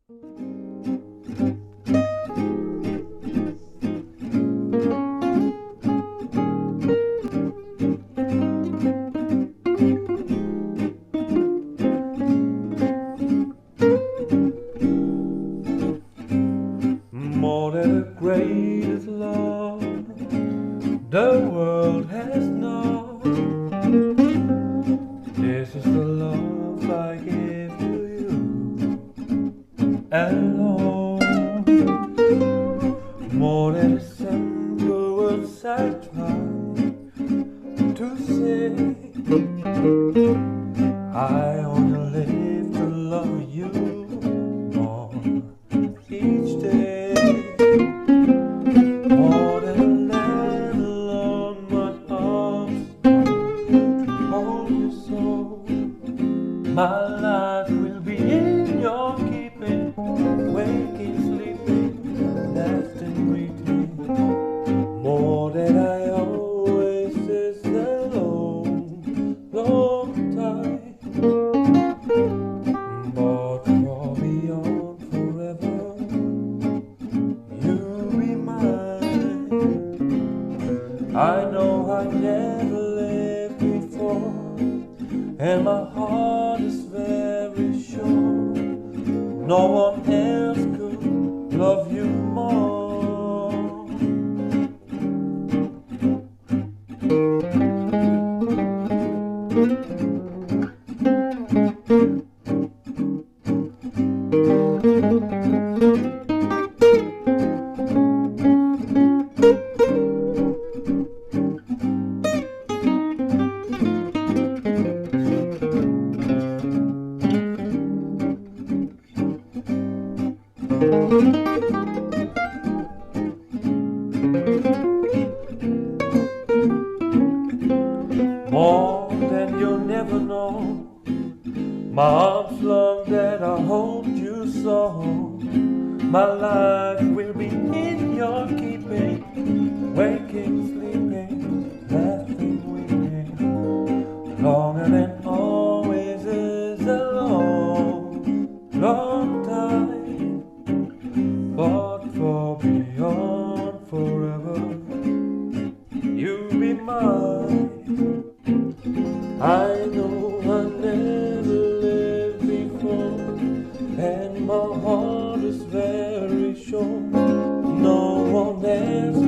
More than the greatest love the world has known. This is the love I give to you alone. More than a simple words I try to say, I only live to love you more each day. More than a level on my arms to hold you so. My life will be in your keeping, waking, sleeping, lasting, waiting. More than I always is a long, long time. But for beyond forever, you'll be mine. I know I never lived before, and my heart is very sure no one else could love you more. More than you'll never know. My arms long that I hold you so. My life will be in your keeping, waking, sleeping, laughing, weeping. Longer than always is a long, long time. But for beyond forever, you'll be mine. I know I never lived before, and my heart is very sure no one else